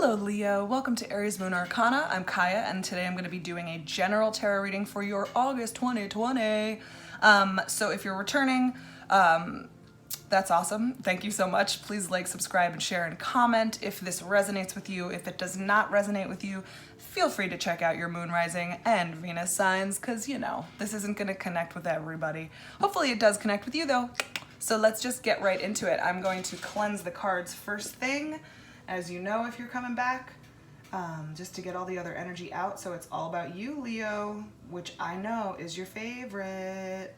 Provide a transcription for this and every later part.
Hello Leo, welcome to Aries Moon Arcana. I'm Kaya and today I'm going to be doing a general tarot reading for your August 2020. So if you're returning, that's awesome. Thank you so much. Please like, subscribe, and share and comment if this resonates with you. If it does not resonate with you, feel free to check out your moon rising and Venus signs because, you know, this isn't going to connect with everybody. Hopefully it does connect with you though. So let's just get right into it. I'm going to cleanse the cards first thing, as you know, if you're coming back, just to get all the other energy out. So it's all about you, Leo, which I know is your favorite.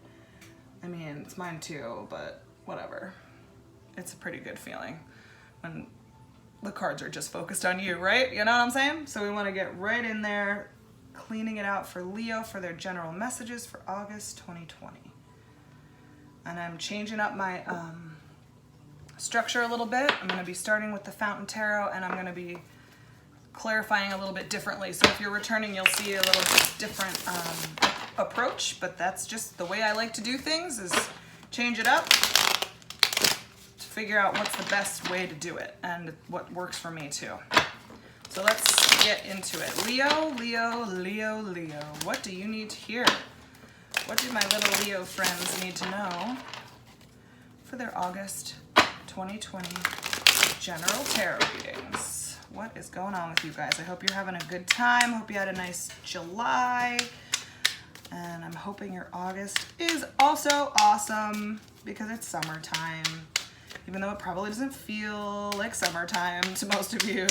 I mean, it's mine too, but whatever. It's a pretty good feeling when the cards are just focused on you, right? You know what I'm saying? So we want to get right in there, cleaning it out for Leo for their general messages for August 2020. And I'm changing up my structure a little bit. I'm going to be starting with the Fountain Tarot, and I'm going to be clarifying a little bit differently. So if you're returning, you'll see a little bit different approach, but that's just the way I like to do things, is change it up to figure out what's the best way to do it and what works for me too. So let's get into it. Leo, Leo, Leo, Leo. What do you need to hear? What do my little Leo friends need to know for their August 2020 general tarot readings? What is going on with you guys? I hope you're having a good time. Hope you had a nice July. And I'm hoping your August is also awesome because it's summertime. Even though it probably doesn't feel like summertime to most of you.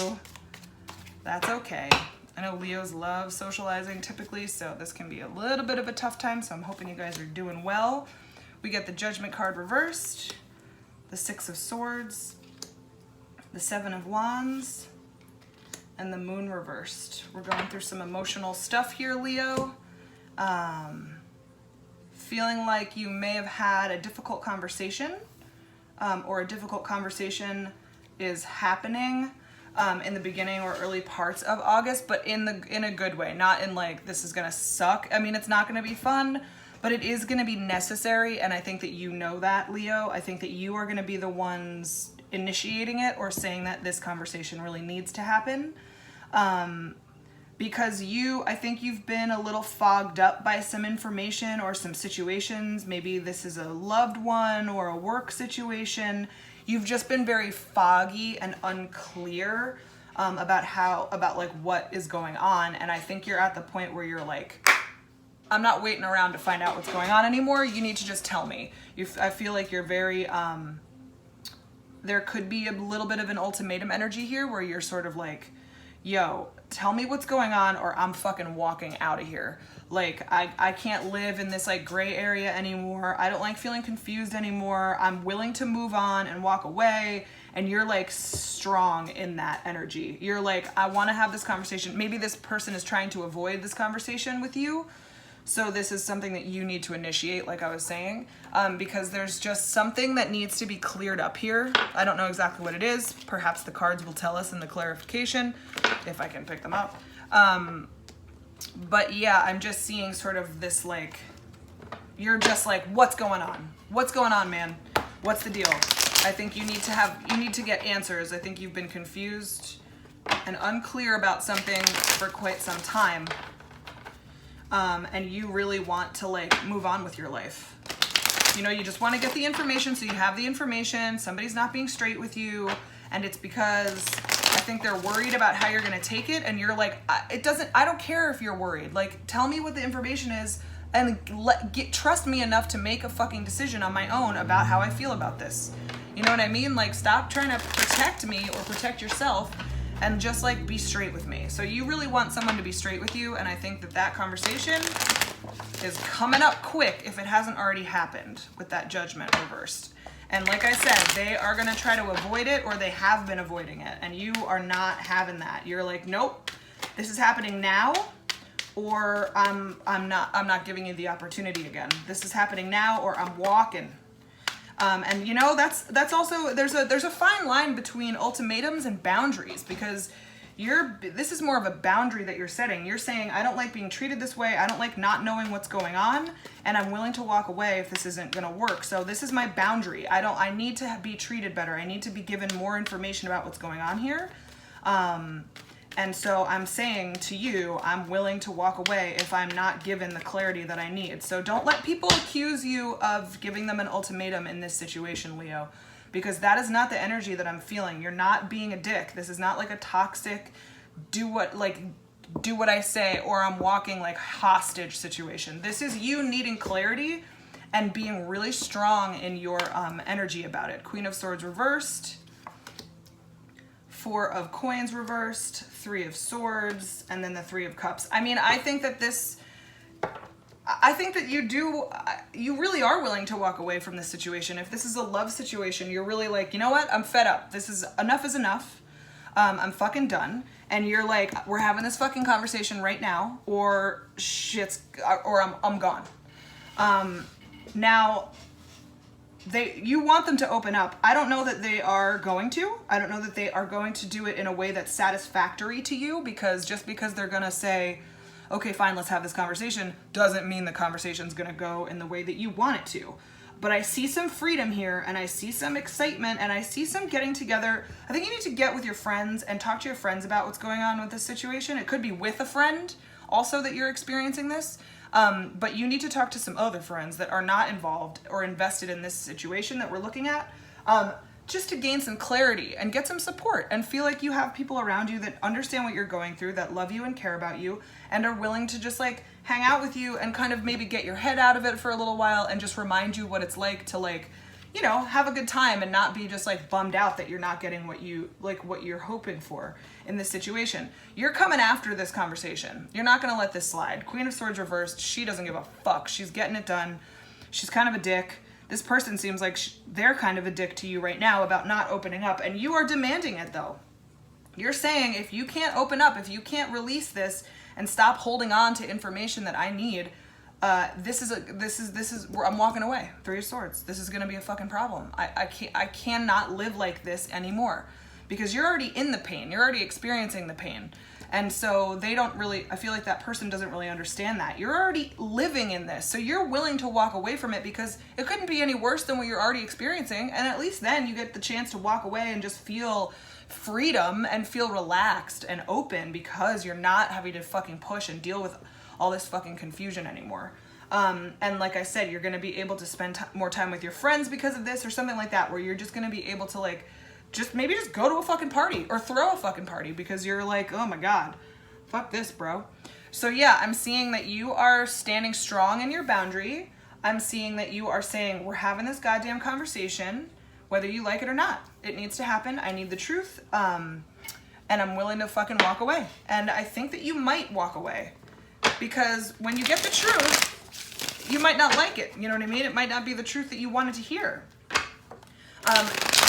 That's okay. I know Leos love socializing typically, so this can be a little bit of a tough time, so I'm hoping you guys are doing well. We get the Judgment card reversed, the Six of Swords, the Seven of Wands, and the Moon reversed. We're going through some emotional stuff here, Leo. Feeling like you may have had a difficult conversation, or a difficult conversation is happening in the beginning or early parts of August, but in a good way, not in like, this is gonna suck. I mean, it's not gonna be fun, but it is gonna be necessary, and I think that you know that, Leo. I think that you are gonna be the ones initiating it or saying that this conversation really needs to happen. Because I think you've been a little fogged up by some information or some situations. Maybe this is a loved one or a work situation. You've just been very foggy and unclear about like what is going on. And I think you're at the point where you're like, I'm not waiting around to find out what's going on anymore. You need to just tell me. I feel like you're very, there could be a little bit of an ultimatum energy here where you're sort of like, yo, tell me what's going on or I'm fucking walking out of here. Like, I can't live in this like gray area anymore. I don't like feeling confused anymore. I'm willing to move on and walk away. And you're like strong in that energy. You're like, I want to have this conversation. Maybe this person is trying to avoid this conversation with you. So this is something that you need to initiate, like I was saying, because there's just something that needs to be cleared up here. I don't know exactly what it is. Perhaps the cards will tell us in the clarification, if I can pick them up. But yeah, I'm just seeing sort of this like, you're just like, what's going on? What's going on, man? What's the deal? I think you need to get answers. I think you've been confused and unclear about something for quite some time. And you really want to like move on with your life. You know, you just want to get the information, so you have the information. Somebody's not being straight with you, and it's because I think they're worried about how you're going to take it, and you're like, I don't care if you're worried. Like, tell me what the information is and trust me enough to make a fucking decision on my own about how I feel about this. You know what I mean? Like, stop trying to protect me or protect yourself and just like be straight with me. So you really want someone to be straight with you, and I think that conversation is coming up quick if it hasn't already happened with that Judgment reversed. And like I said, they are gonna try to avoid it, or they have been avoiding it, and you are not having that. You're like, nope, this is happening now, or I'm not giving you the opportunity again. This is happening now, or I'm walking. And you know, that's also, there's a fine line between ultimatums and boundaries, because this is more of a boundary that you're setting. You're saying, I don't like being treated this way. I don't like not knowing what's going on, and I'm willing to walk away if this isn't gonna work. So this is my boundary. I need to be treated better. I need to be given more information about what's going on here. And so I'm saying to you, I'm willing to walk away if I'm not given the clarity that I need. So don't let people accuse you of giving them an ultimatum in this situation, Leo, because that is not the energy that I'm feeling. You're not being a dick. This is not like a toxic, do what I say or I'm walking like hostage situation. This is you needing clarity and being really strong in your energy about it. Queen of Swords reversed. 4 of Coins reversed, 3 of Swords, and then the 3 of Cups. I mean, I think that you really are willing to walk away from this situation. If this is a love situation, you're really like, you know what? I'm fed up. Enough is enough. I'm fucking done. And you're like, we're having this fucking conversation right now, or I'm gone. Now, you want them to open up. I don't know that they are going to. I don't know that they are going to do it in a way that's satisfactory to you, because just because they're going to say, okay, fine, let's have this conversation, doesn't mean the conversation's going to go in the way that you want it to. But I see some freedom here, and I see some excitement, and I see some getting together. I think you need to get with your friends and talk to your friends about what's going on with this situation. It could be with a friend also that you're experiencing this. But you need to talk to some other friends that are not involved or invested in this situation that we're looking at, just to gain some clarity and get some support and feel like you have people around you that understand what you're going through, that love you and care about you, and are willing to just like hang out with you and kind of maybe get your head out of it for a little while and just remind you what it's like to have a good time and not be just like bummed out that you're not getting what you're hoping for in this situation. You're coming after this conversation. You're not going to let this slide. Queen of Swords reversed. She doesn't give a fuck. She's getting it done. She's kind of a dick. This person seems like they're kind of a dick to you right now about not opening up, and you are demanding it though. You're saying, if you can't open up, if you can't release this and stop holding on to information that I need, I'm walking away. 3 of Swords. This is going to be a fucking problem. I cannot live like this anymore, because you're already in the pain. You're already experiencing the pain. And so I feel like that person doesn't really understand that. You're already living in this. So you're willing to walk away from it because it couldn't be any worse than what you're already experiencing. And at least then you get the chance to walk away and just feel freedom and feel relaxed and open, because you're not having to fucking push and deal with all this fucking confusion anymore. And like I said, you're going to be able to spend more time with your friends because of this, or something like that, where you're just going to be able to just go to a fucking party or throw a fucking party, because you're like, oh my God, fuck this, bro. So yeah, I'm seeing that you are standing strong in your boundary. I'm seeing that you are saying, we're having this goddamn conversation, whether you like it or not. It needs to happen. I need the truth. And I'm willing to fucking walk away. And I think that you might walk away, because when you get the truth, you might not like it. You know what I mean? It might not be the truth that you wanted to hear.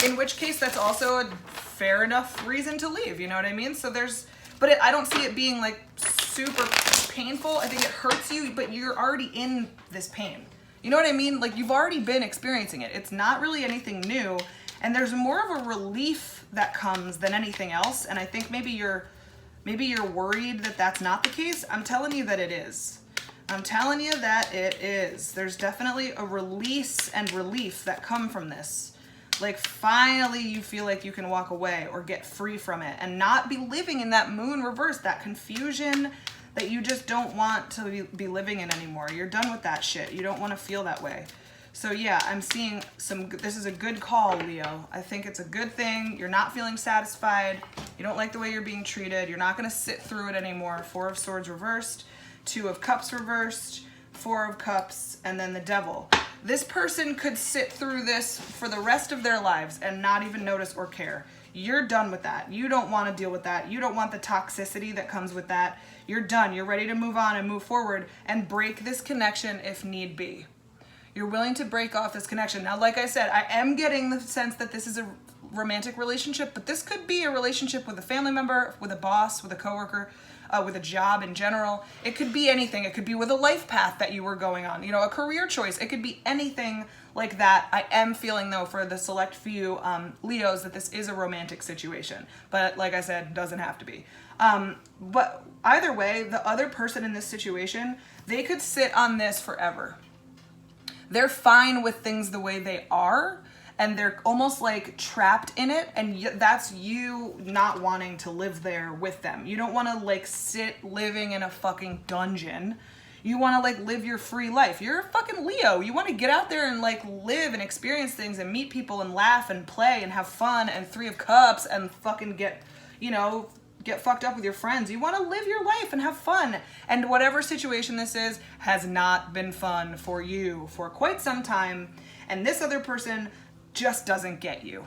In which case, that's also a fair enough reason to leave. You know what I mean? So I don't see it being like super painful. I think it hurts you, but you're already in this pain. You know what I mean? Like, you've already been experiencing it. It's not really anything new. And there's more of a relief that comes than anything else. And I think maybe you're worried that that's not the case. I'm telling you that it is. I'm telling you that it is. There's definitely a release and relief that come from this. Like, finally you feel like you can walk away or get free from it and not be living in that moon reverse, that confusion that you just don't want to be living in anymore. You're done with that shit. You don't want to feel that way. So yeah, I'm seeing this is a good call, Leo. I think it's a good thing. You're not feeling satisfied. You don't like the way you're being treated. You're not going to sit through it anymore. 4 of Swords reversed, 2 of Cups reversed, 4 of Cups, and then the Devil. This person could sit through this for the rest of their lives and not even notice or care. You're done with that. You don't want to deal with that. You don't want the toxicity that comes with that. You're done. You're ready to move on and move forward and break this connection if need be. You're willing to break off this connection. Now, like I said, I am getting the sense that this is a romantic relationship, but this could be a relationship with a family member, with a boss, with a coworker, with a job in general. It could be anything. It could be with a life path that you were going on, a career choice. It could be anything like that. I am feeling, though, for the select few Leos, that this is a romantic situation. But like I said, doesn't have to be. But either way, the other person in this situation, they could sit on this forever. They're fine with things the way they are, and they're almost like trapped in it, and that's you not wanting to live there with them. You don't want to like sit living in a fucking dungeon. You want to like live your free life. You're a fucking Leo. You want to get out there and like live and experience things and meet people and laugh and play and have fun and 3 of Cups and fucking get, you know, get fucked up with your friends. You want to live your life and have fun. And whatever situation this is has not been fun for you for quite some time. And this other person just doesn't get you.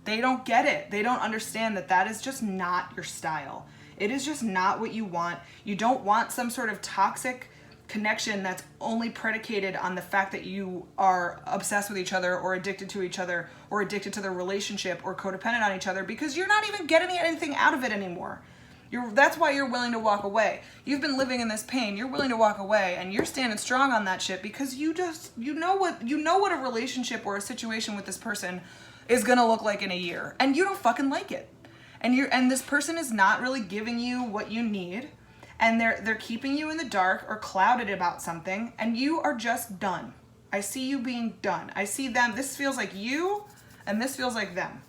They don't get it. They don't understand that that is just not your style. It is just not what you want. You don't want some sort of toxic connection that's only predicated on the fact that you are obsessed with each other or addicted to each other or addicted to the relationship or codependent on each other, because you're not even getting anything out of it anymore. That's why you're willing to walk away. You've been living in this pain. You're willing to walk away, and you're standing strong on that shit because you know what a relationship or a situation with this person is gonna look like in a year, and you don't fucking like it. And this person is not really giving you what you need. And they're keeping you in the dark or clouded about something, and you are just done. I see you being done. I see them. This feels like you, and this feels like them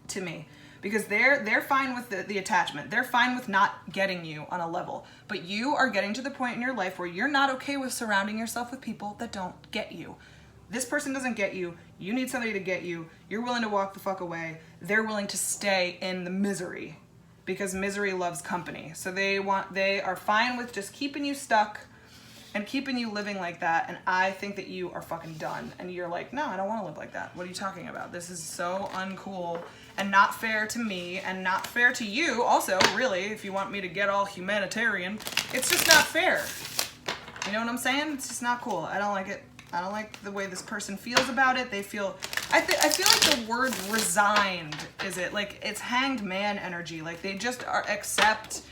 to me, because they're fine with the attachment. They're fine with not getting you on a level, but you are getting to the point in your life where you're not okay with surrounding yourself with people that don't get you. This person doesn't get you. You need somebody to get you. You're willing to walk the fuck away. They're willing to stay in the misery, because misery loves company. So they are fine with just keeping you stuck and keeping you living like that. And I think that you are fucking done. And you're like, no, I don't want to live like that. What are you talking about? This is so uncool and not fair to me and not fair to you. Also, really, if you want me to get all humanitarian, it's just not fair. You know what I'm saying? It's just not cool. I don't like it. I don't like the way this person feels about it. I feel like the word resigned is it. Like, it's hanged man energy. Like, they just accept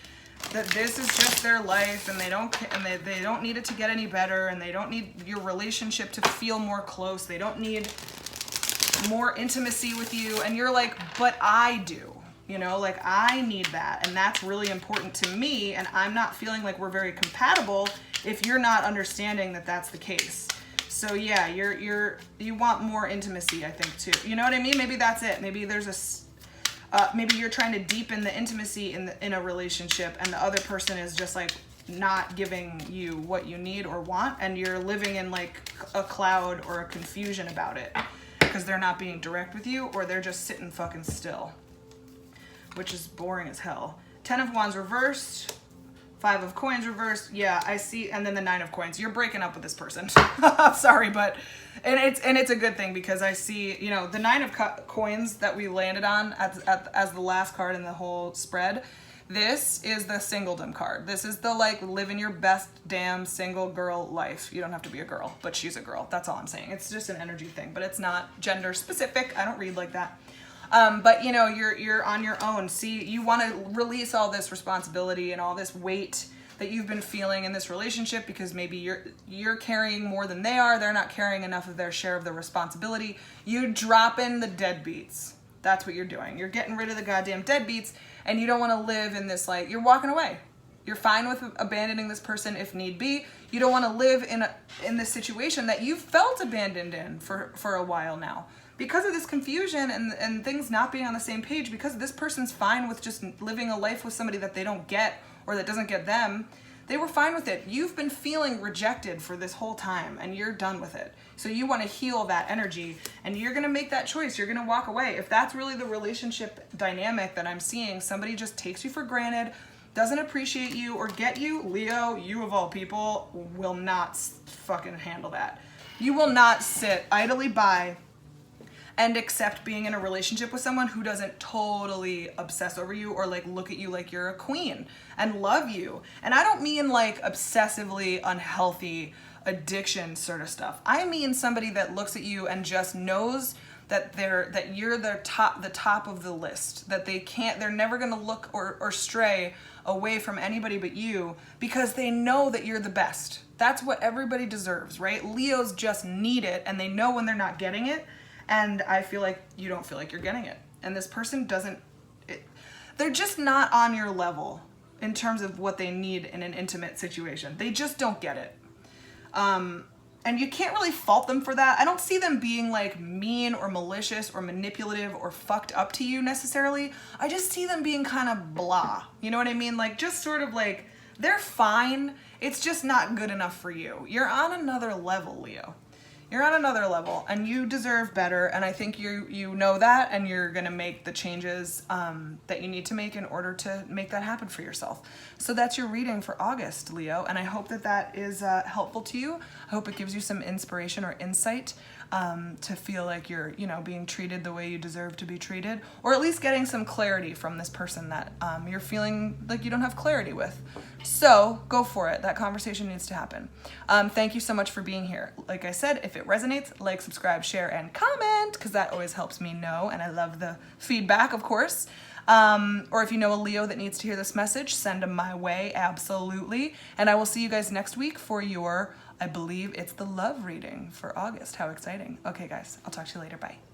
that this is just their life, and they don't need it to get any better, and they don't need your relationship to feel more close. They don't need more intimacy with you. And you're like, but I do. You know, like, I need that, and that's really important to me, and I'm not feeling like we're very compatible if you're not understanding that that's the case. So yeah, you want more intimacy, I think, too. You know what I mean? Maybe that's it. Maybe there's maybe you're trying to deepen the intimacy in a relationship, and the other person is just like not giving you what you need or want, and you're living in like a cloud or a confusion about it because they're not being direct with you, or they're just sitting fucking still, which is boring as hell. 10 of Wands reversed. 5 of Coins reversed. Yeah, I see. And then the 9 of Coins. You're breaking up with this person. Sorry, but it's a good thing, because I see, you know, the 9 of Coins that we landed on as the last card in the whole spread. This is the singledom card. This is the like living your best damn single girl life. You don't have to be a girl, but she's a girl. That's all I'm saying. It's just an energy thing, but it's not gender specific. I don't read like that. But you know, you're on your own. See, you want to release all this responsibility and all this weight that you've been feeling in this relationship, because maybe you're carrying more than they are. They're not carrying enough of their share of the responsibility. You drop in the deadbeats. That's what you're doing. You're getting rid of the goddamn deadbeats, and you don't want to live in this, like, you're walking away. You're fine with abandoning this person if need be. You don't want to live in this situation that you've felt abandoned in for a while now. Because of this confusion and things not being on the same page, because this person's fine with just living a life with somebody that they don't get or that doesn't get them, they were fine with it. You've been feeling rejected for this whole time, and you're done with it. So you want to heal that energy, and you're going to make that choice. You're going to walk away. If that's really the relationship dynamic that I'm seeing, somebody just takes you for granted, doesn't appreciate you or get you, Leo, you of all people, will not fucking handle that. You will not sit idly by and accept being in a relationship with someone who doesn't totally obsess over you or like look at you like you're a queen and love you. And I don't mean like obsessively unhealthy addiction sort of stuff. I mean somebody that looks at you and just knows that you're the top of the list, that they're never gonna look or stray away from anybody but you, because they know that you're the best. That's what everybody deserves, right? Leos just need it, and they know when they're not getting it. And I feel like you don't feel like you're getting it. And this person they're just not on your level in terms of what they need in an intimate situation. They just don't get it. and you can't really fault them for that. I don't see them being like mean or malicious or manipulative or fucked up to you necessarily. I just see them being kind of blah. You know what I mean? Like just sort of like, they're fine. It's just not good enough for you. You're on another level, Leo. You're on another level and you deserve better. And I think you know that, and you're gonna make the changes that you need to make in order to make that happen for yourself. So that's your reading for August, Leo. And I hope that that is helpful to you. I hope it gives you some inspiration or insight to feel like you're, you know, being treated the way you deserve to be treated, or at least getting some clarity from this person that you're feeling like you don't have clarity with. So go for it. That conversation needs to happen. Thank you so much for being here. Like I said, if it resonates, like, subscribe, share, and comment, because that always helps me know, and I love the feedback, of course. Or if you know a Leo that needs to hear this message, send them my way, absolutely. And I will see you guys next week for your, I believe it's the love reading for August. How exciting. Okay, guys, I'll talk to you later. Bye.